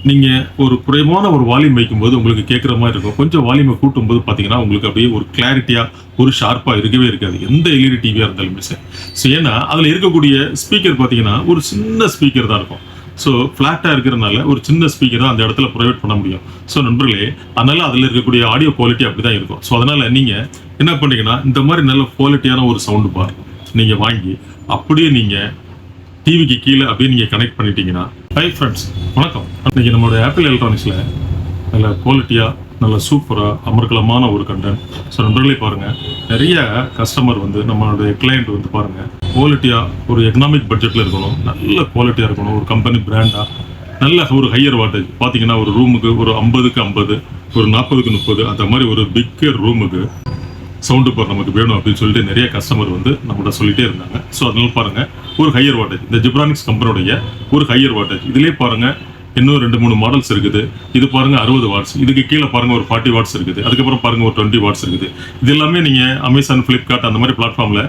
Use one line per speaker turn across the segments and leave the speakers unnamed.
நீங்க ஒரு குறைவான ஒரு வால்யூம் வைக்கும்போது உங்களுக்கு கேட்குற மாதிரி இருக்கும். கொஞ்சம் வால்யூமை கூட்டும்போது பார்த்தீங்கன்னா, உங்களுக்கு அப்படியே ஒரு கிளாரிட்டியா, ஒரு ஷார்ப்பா இருக்கவே இருக்காது. எந்த எல்இடி டிவியா இருந்தாலுமே சரி. ஸோ ஏன்னா, அதில இருக்கக்கூடிய ஸ்பீக்கர் பார்த்தீங்கன்னா, ஒரு சின்ன ஸ்பீக்கர் தான் இருக்கும். ஸோ ஃப்ளாட்டா இருக்கிறனால ஒரு சின்ன ஸ்பீக்கர் தான் அந்த இடத்துல ப்ரொவைட் பண்ண முடியும். ஸோ நண்பர்களே, அதனால அதில இருக்கக்கூடிய ஆடியோ குவாலிட்டி அப்படிதான் இருக்கும். ஸோ அதனால நீங்க என்ன பண்ணீங்கன்னா, இந்த மாரி நல்ல குவாலிட்டியான ஒரு சவுண்ட் பார் நீங்க வாங்கி, அப்படியே நீங்க டிவிக்கு கீழ அப்படியே நீங்க கனெக்ட் பண்ணிட்டீங்கன்னா, ஹை ஃபிரெண்ட்ஸ் வணக்கம். இன்னைக்கு நம்மளுடைய ஆப்பிள் எலக்ட்ரானிக்ஸ்ல நல்ல குவாலிட்டியா, நல்ல சூப்பரா, அமர்க்கலமான ஒரு கண்டென்ட். ஸோ நண்பர்களே பாருங்க, நிறைய கஸ்டமர் வந்து நம்மளுடைய கிளையண்ட் வந்து பாருங்க, குவாலிட்டியா ஒரு எக்கனாமிக் பட்ஜெட்ல இருக்கணும், நல்ல குவாலிட்டியா இருக்கணும், ஒரு கம்பெனி பிராண்டா, நல்ல ஒரு ஹையர் வாட்டேஜ் பார்த்தீங்கன்னா, ஒரு ரூமுக்கு ஒரு 50க்கு 50, ஒரு 40க்கு 30 அந்த மாதிரி ஒரு பிக்கர் ரூமுக்கு சவுண்டு பார் நமக்கு வேணும் அப்படின்னு சொல்லிட்டு நிறைய கஸ்டமர் வந்து நம்மகிட்ட சொல்லிட்டே இருந்தாங்க. ஸோ அதனால பாருங்க, ஒரு ஹையர் வாட்டேஜ் இந்த ஜிப்ரானிக்ஸ் கம்பெனியோடைய ஒரு ஹையர் வாட்டேஜ் இதுலேயே பாருங்க, இன்னும் 2-3 மாடல்ஸ் இருக்குது. இது பாருங்க 60 வாட்ஸ், இதுக்கு கீழே பாருங்க ஒரு 40 வாட்ஸ் இருக்குது, அதுக்கப்புறம் பாருங்க ஒரு 20 வாட்ஸ் இருக்குது. இது எல்லாமே நீங்க அமேசான், பிளிப்கார்ட் அந்த மாதிரி பிளாட்ஃபார்ம்ல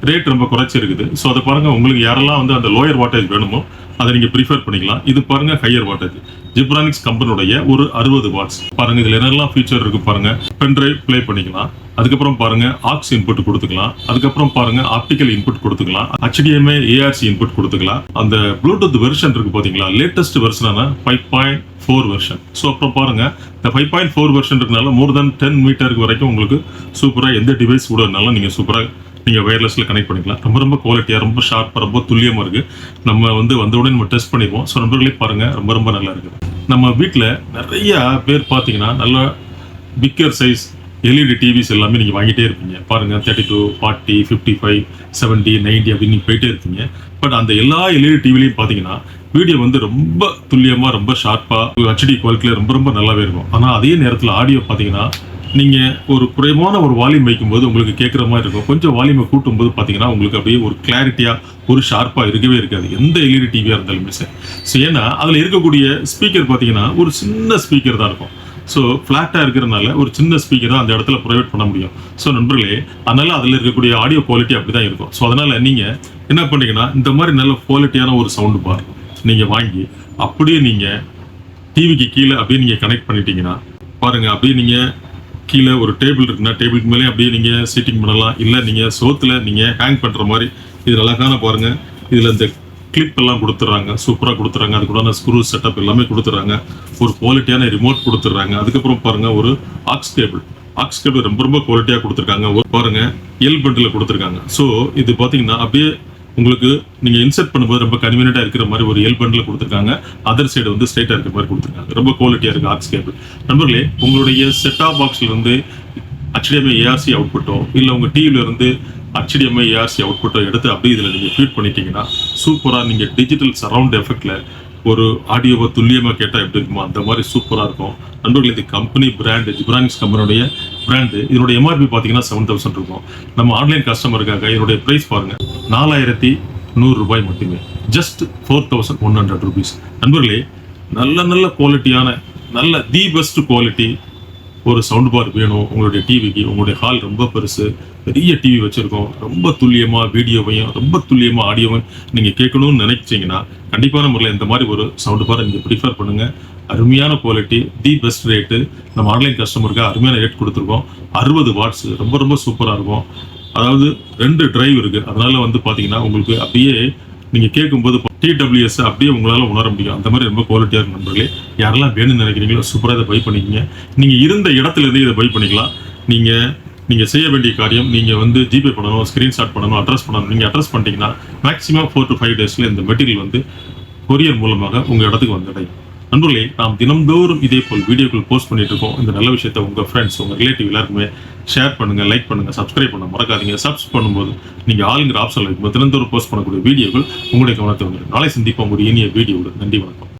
ரேட் ரொம்ப குறைச்சி இருக்குது. ஸோ அதை பாருங்க, உங்களுக்கு யாரெல்லாம் வந்து அந்த லோயர் வாட்டேஜ் வேணுமோ அதை நீங்க ப்ரிஃபர் பண்ணிக்கலாம். இது பாருங்க ஹையர் வாட்டேஜ் ஜிப்ரானிக்ஸ் கம்பெனியோடைய ஒரு 60 வாட்ஸ். பாருங்க இதுல என்னெல்லாம் ஃபீச்சர் இருக்கு பாருங்க. பென் டிரைவ் ப்ளே பண்ணிக்கலாம், அதுக்கப்புறம் பாருங்க ஆக்ஸ் இன்புட் கொடுத்துக்கலாம், அதுக்கப்புறம் பாருங்க ஆப்டிக்கல் இன்புட் கொடுத்துக்கலாம், HDMI ARC இன்புட் கொடுத்துக்கலாம். அந்த ப்ளூடூத் வெர்ஷன் இருக்கு பாத்தீங்களா, லேட்டஸ்ட் வெர்ஷனான 5.4 வெர்ஷன். ஸோ அப்புறம் பாருங்க, இந்த 5.4 வெர்ஷன் இருக்கனால மோர் தென் 10 மீட்டருக்கு வரைக்கும் உங்களுக்கு சூப்பரா எந்த டிவைஸ் கூட இருந்தாலும் நீங்க சூப்பரா நீங்க வயர்லெஸ்ல கனெக்ட் பண்ணிக்கலாம். ரொம்ப ரொம்ப குவாலிட்டியா, ரொம்ப ஷார்ப்பா, ரொம்ப துல்லியமா இருக்கு. நம்ம வந்து வந்தவுடனே நம்ம டெஸ்ட் பண்ணிடுவோம். ஸோ நண்பர்களே பாருங்க, ரொம்ப ரொம்ப நல்லா இருக்கு. நம்ம வீட்டில் நிறைய பேர் பார்த்தீங்கன்னா, நல்ல பிக்கர் சைஸ் எல்இடி டிவிஸ் எல்லாமே நீங்கள் வாங்கிட்டே இருப்பீங்க. பாருங்க 32, 40, 55, 70, 90 அப்படின்னு நீங்கள் போயிட்டே இருப்பீங்க. பட் அந்த எல்லா எல்இடி டிவிலையும் பார்த்தீங்கன்னா, வீடியோ வந்து ரொம்ப துல்லியமாக, ரொம்ப ஷார்ப்பாக, HD குவாலிட்டியில் ரொம்ப ரொம்ப நல்லாவே இருக்கும். ஆனால் அதே நேரத்தில் ஆடியோ பார்த்தீங்கன்னா, நீங்கள் ஒரு குறைவான ஒரு வால்யூம் வைக்கும்போது உங்களுக்கு கேட்குற மாதிரி இருக்கும். கொஞ்சம் வால்யூமை கூட்டும்போது பார்த்தீங்கன்னா, உங்களுக்கு அப்படியே ஒரு கிளாரிட்டியாக, ஒரு ஷார்ப்பாக இருக்கவே இருக்காது. எந்த எல்இடி டிவியாக இருந்தாலுமே சரி. ஸோ ஏன்னா அதில் இருக்கக்கூடிய ஸ்பீக்கர் பார்த்தீங்கன்னா, ஒரு சின்ன ஸ்பீக்கர் தான் இருக்கும். ஸோ ஃப்ளாட்டாக இருக்கிறனால ஒரு சின்ன ஸ்பீக்கர் தான் அந்த இடத்துல ப்ரொவைட் பண்ண முடியும். ஸோ நண்பர்களே, அதனால அதில் இருக்கக்கூடிய ஆடியோ குவாலிட்டி அப்படி தான் இருக்கும். ஸோ அதனால் நீங்கள் என்ன பண்ணீங்கன்னா, இந்த மாதிரி நல்ல குவாலிட்டியான ஒரு சவுண்டு பார் நீங்கள் வாங்கி, அப்படியே நீங்கள் டிவிக்கு கீழே அப்படியே நீங்கள் கனெக்ட் பண்ணிட்டீங்கன்னா, பாருங்கள் அப்படியே நீங்கள் கீழே ஒரு டேபிள் இருக்குன்னா டேபிளுக்கு மேலே அப்படியே நீங்கள் சீட்டிங் பண்ணலாம். இல்லை நீங்கள் சோத்தில் நீங்கள் ஹேங் பண்ணுற மாதிரி இது அழகான பாருங்கள், இதில் இந்த கிளிப் எல்லாம் கொடுத்துட்றாங்க, சூப்பராக கொடுத்துட்றாங்க. அதுக்குடான ஸ்க்ரூ செட்டப் எல்லாமே கொடுத்துட்றாங்க. ஒரு குவாலிட்டியான ரிமோட் கொடுத்துட்றாங்க. அதுக்கப்புறம் பாருங்கள், ஒரு ஆக்ஸ் கேபிள் ரொம்ப ரொம்ப குவாலிட்டியாக கொடுத்துருக்காங்க. ஒரு பாருங்கள் எல் பண்டில் கொடுத்துருக்காங்க. ஸோ இது பார்த்தீங்கன்னா அப்படியே உங்களுக்கு நீங்கள் இன்சர்ட் பண்ணும்போது ரொம்ப கன்வீனியண்டாக இருக்கிற மாதிரி ஒரு எல் பண்டில் கொடுத்துருக்காங்க. அதர் சைடு வந்து ஸ்ட்ரைட்டாக இருக்கிற மாதிரி கொடுத்துருக்காங்க. ரொம்ப குவாலிட்டியாக இருக்குது ஆக்ஸ் கேபிள். நண்பர்களே, உங்களுடைய செட்டாப் பாக்ஸில் இருந்து HDMI ARC அவுட்புட்டோ, இல்லை உங்கள் டிவியில் இருந்து HDMI ARC அவுட்புட்டோ எடுத்து அப்படியே இதில் நீங்கள் ஃபீட் பண்ணிட்டீங்கன்னா, சூப்பராக நீங்கள் டிஜிட்டல் சரவுண்ட் எஃபெக்டில் ஒரு ஆடியோவை துல்லியமாக கேட்டால் எப்படி இருக்குமோ அந்த மாதிரி சூப்பராக இருக்கும். நண்பர்கள், இது கம்பெனி பிராண்டு, ஜிப்ரானிக்ஸ் கம்பெனியோடைய பிராண்டு. இதனுடைய MRP பார்த்தீங்கன்னா 7,000 இருக்கும். நம்ம ஆன்லைன் கஸ்டமருக்காக இதனுடைய ப்ரைஸ் பாருங்கள், 4,100 ரூபாய் மட்டுமே. Just 4,100 rupees. நண்பர்களே, நல்ல நல்ல குவாலிட்டியான, நல்ல தி பெஸ்ட் குவாலிட்டி ஒரு சவுண்ட் பார் வேணும் உங்களுடைய டிவிக்கு. உங்களுடைய ஹால் ரொம்ப பெருசு, பெரிய டிவி வச்சுருக்கோம், ரொம்ப துல்லியமாக வீடியோவையும் ரொம்ப துல்லியமாக ஆடியோவையும் நீங்கள் கேட்கணும்னு நினைச்சிங்கன்னா, கண்டிப்பான முறையில் இந்த மாதிரி ஒரு சவுண்ட் பாரை நீங்கள் ப்ரிஃபர் பண்ணுங்கள். அருமையான குவாலிட்டி, தி பெஸ்ட் ரேட்டு. நம்ம ஆன்லைன் கஸ்டமருக்கு அருமையான ரேட் கொடுத்துருக்கோம். 60 வாட்ஸ், ரொம்ப ரொம்ப சூப்பராக இருக்கும். அதாவது 2 டிரைவ் இருக்குது. அதனால் வந்து பார்த்தீங்கன்னா, உங்களுக்கு அப்படியே நீங்கள் கேட்கும்போது TWS அப்படியே உங்களால் உணர முடியும். அந்த மாதிரி ரொம்ப குவாலிட்டியாக இருக்கும். நண்பர்களே, யாரெல்லாம் வேணும்னு நினைக்கிறீங்களோ சூப்பராக இதை பை பண்ணிக்கிங்க. நீங்கள் இருந்த இடத்துலேருந்தே இதை பை பண்ணிக்கலாம். நீங்கள் செய்ய வேண்டிய காரியம், நீங்கள் வந்து ஜிபே பண்ணணும், ஸ்க்ரீன்ஷாட் பண்ணணும், அட்ரஸ் பண்ணணும். நீங்கள் அட்ரஸ் பண்ணிட்டீங்கன்னா மேக்ஸிமம் 4 to 5 டேஸில் இந்த மெட்டீரியல் வந்து கொரியர் மூலமாக உங்கள் இடத்துக்கு வந்துடையும். நண்பர்களே, நாம் தினம்தோறும் இதே போல் வீடியோக்கள் போஸ்ட் பண்ணிட்டு இருக்கோம். இந்த நல்ல விஷயத்தை உங்கள் ஃப்ரெண்ட்ஸ், உங்கள் ரிலேட்டிவ் எல்லாருக்குமே ஷேர் பண்ணுங்கள், லைக் பண்ணுங்கள், சப்ஸ்கிரைப் பண்ண மறக்காதீங்க. சப்ஸ்கிரைப் பண்ணும்போது நீங்கள் ஆளுங்கிற ஆப்ஷனில் இருக்கும்போது தினந்தோறும் போஸ்ட் பண்ணக்கூடிய வீடியோக்கள் உங்களுடைய கவனத்தை வந்துடும். நாளை சந்திப்போம் ஒரு இனிய வீடியோவில். நன்றி, வணக்கம்.